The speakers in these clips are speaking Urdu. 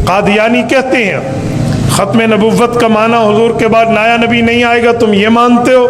قادیانی کہتے ہیں ختم نبوت کا معنی حضور کے بعد نیا نبی نہیں آئے گا، تم یہ مانتے ہو،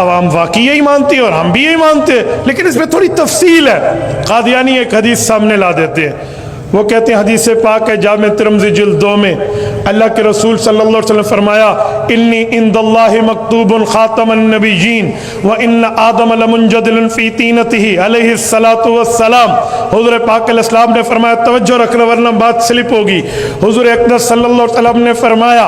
عوام واقعی یہی مانتی ہے اور ہم بھی یہی مانتے ہیں، لیکن اس میں تھوڑی تفصیل ہے۔ قادیانی ایک حدیث سامنے لا دیتے ہیں، وہ کہتے ہیں حدیث پاک ہے جامع ترمذی جلد 2 میں، اللہ کے رسول صلی اللہ علیہ وسلم فرمایا انی عند اللہ مکتوب خاتم النبیین وان آدم لمنجدل فی طینتہ علیہ الصلاۃ والسلام۔ حضور پاک علیہ السلام نے فرمایا، توجہ رکھنا ورنہ بات سلپ ہوگی، حضور اقدس صلی اللہ علیہ وسلم نے فرمایا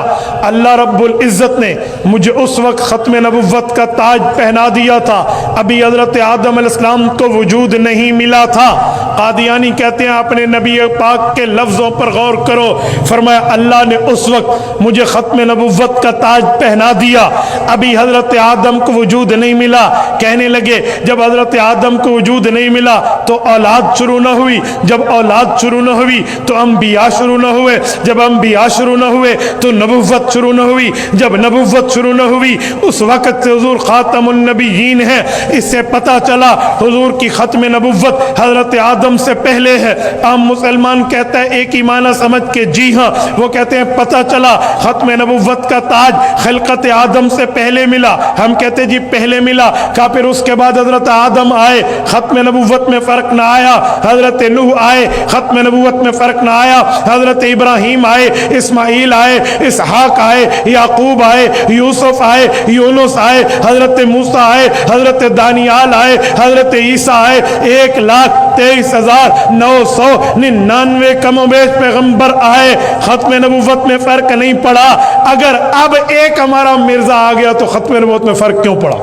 اللہ رب العزت نے مجھے اس وقت ختم نبوت کا تاج پہنا دیا تھا ابھی حضرت آدم علیہ السلام کو وجود نہیں ملا تھا۔ قادیانی کہتے ہیں اپنے نبی پاک کے لفظوں پر غور کرو، فرمایا اللہ نے اس وقت مجھے ختم نبوت کا تاج پہنا دیا ابھی حضرت آدم کو وجود نہیں ملا۔ کہنے لگے جب حضرت آدم کو وجود نہیں ملا تو اولاد شروع نہ ہوئی، جب اولاد شروع نہ ہوئی تو انبیاء شروع نہ ہوئے، جب انبیاء شروع نہ ہوئے تو نبوت شروع نہ ہوئی، جب نبوت شروع نہ ہوئی اس وقت سے حضور خاتم النبیین ہے۔ اس سے پتہ چلا حضور کی ختم نبوت حضرت آدم سے پہلے ہے۔ عام مسلمان کہتا ہے ایک ہی معنی سمجھ کے جی ہاں، وہ کہتے ہیں پتہ چلا ختم نبوت کا تاج خلقت آدم سے پہلے ملا، ہم کہتے ہیں جی پہلے ملا، کہا پھر اس کے بعد حضرت آدم آئے ختم نبوت میں فرق نہ آیا، حضرت نوح آئے ختم نبوت میں فرق نہ آیا، حضرت ابراہیم آئے، اسماعیل آئے، اسحاق آئے، یعقوب آئے، یوسف آئے، یونس آئے، حضرت موسیٰ آئے، حضرت دانیال آئے، حضرت عیسیٰ آئے، 1,23,999 کم و بیش پیغمبر آئے، ختم نبوت میں فرق نہیں پڑا۔ اگر اب ایک ہمارا مرزا آ گیا تو ختم نبوت میں فرق کیوں پڑا؟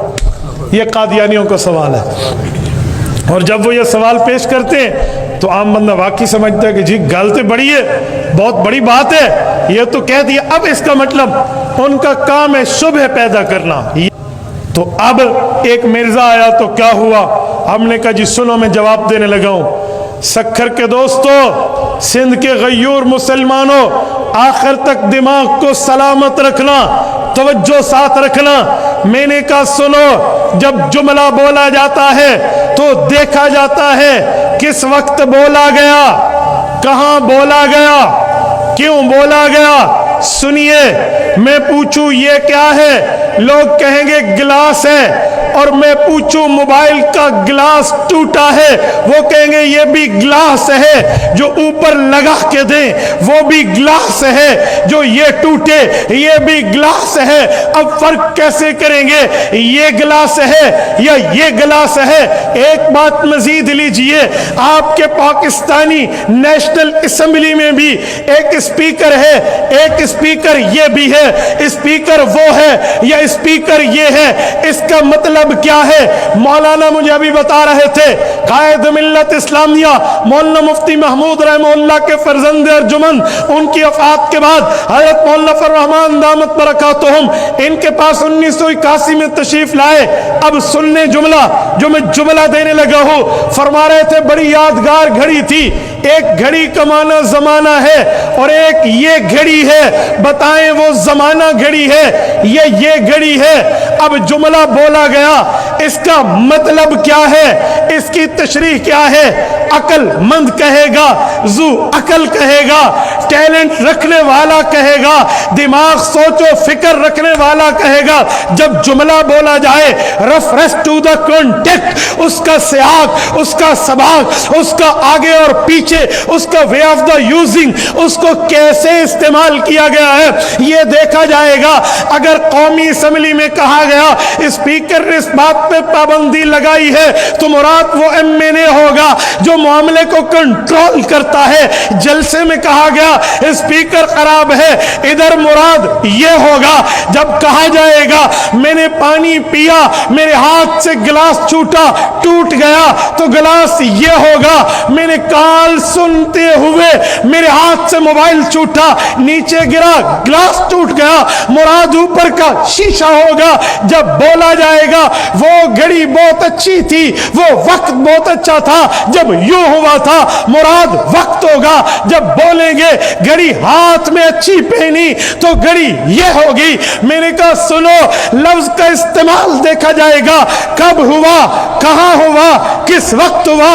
یہ قادیانیوں کا سوال ہے، اور جب وہ یہ سوال پیش کرتے ہیں تو عام بندہ واقعی سمجھتا ہے کہ جی گل تو بڑی ہے، بہت بڑی بات ہے، یہ تو کہہ دیا، اب اس کا مطلب ان کا کام ہے شبہ پیدا کرنا۔ تو اب ایک مرزا آیا تو کیا ہوا؟ ہم نے کہا جی سنو میں جواب دینے لگا ہوں۔ سکھر کے دوستو، سندھ کے غیور مسلمانوں، آخر تک دماغ کو سلامت رکھنا، توجہ ساتھ رکھنا۔ میں نے کہا سنو، جب جملہ بولا جاتا ہے تو دیکھا جاتا ہے کس وقت بولا گیا، کہاں بولا گیا، کیوں بولا گیا۔ سنیے، میں پوچھوں یہ کیا ہے، لوگ کہیں گے گلاس ہے، اور میں پوچھوں موبائل کا گلاس ٹوٹا ہے، وہ کہیں گے یہ بھی گلاس ہے، جو اوپر لگا کے دیں وہ بھی گلاس ہے، جو یہ ٹوٹے یہ بھی گلاس ہے۔ اب فرق کیسے کریں گے، یہ گلاس ہے یا یہ گلاس ہے؟ ایک بات مزید لیجئے، آپ کے پاکستانی نیشنل اسمبلی میں بھی ایک اسپیکر ہے، ایک اسپیکر یہ بھی ہے، اسپیکر وہ ہے یا اسپیکر یہ ہے، اس کا مطلب کیا ہے؟ مولانا مجھے ابھی بتا رہے تھے، قائد ملت اسلامیہ مولانا مفتی محمود رحمہ اللہ کے فرزند ارجمند، ان کی وفات کے بعد حضرت مولانا فضل الرحمان دامت برکاتہم ان کے پاس 1981 میں تشریف لائے۔ اب سننے جملہ جو میں جملہ دینے لگا ہوں، فرما رہے تھے بڑی یادگار گھڑی تھی، ایک گھڑی کا معنی زمانہ ہے اور ایک یہ گھڑی ہے، بتائیں وہ زمانہ گھڑی ہے یہ گھڑی ہے۔ اب جملہ بولا گیا، اس کا مطلب کیا ہے، اس کی تشریح کیا ہے؟ عقل مند کہے گا، ذو عقل کہے گا، ٹیلنٹ رکھنے والا کہے گا، دماغ سوچ و فکر رکھنے والا کہے گا۔ جب جملہ بولا جائے، ریفرنس ٹو دا کانٹیکسٹ، اس کا سیاق، اس کا سباق، اس کا آگے اور پیچھے، اس کا وے آف دا یوزنگ، اس کو کیسے استعمال کیا گیا ہے یہ دیکھا جائے گا۔ اگر قومی اسمبلی میں کہا گیا اسپیکر نے اس بات پہ پابندی لگائی ہے تو مراد وہ ایم این اے ہوگا جو معاملے کو کنٹرول کرتا ہے۔ جلسے میں کہا گیا اسپیکر خراب ہے، ادھر مراد یہ ہوگا۔ جب کہا جائے گا میں نے پانی پیا، میرے ہاتھ سے گلاس چھوٹا ٹوٹ گیا، تو گلاس یہ ہوگا۔ میں نے کال سنتے ہوئے میرے ہاتھ سے موبائل چھوٹا، نیچے گرا، گلاس ٹوٹ گیا، مراد اوپر کا شیشہ ہوگا۔ جب بولا جائے گا وہ گھڑی بہت اچھی تھی، وہ وقت بہت اچھا تھا جب یوں ہوا تھا، مراد وقت ہوگا۔ جب بولیں گے گھڑی ہاتھ میں اچھی پہنی تو گھڑی یہ ہوگی۔ میں نے کہا سنو، لفظ کا استعمال دیکھا جائے گا، کب ہوا، کہاں ہوا، کس وقت ہوا،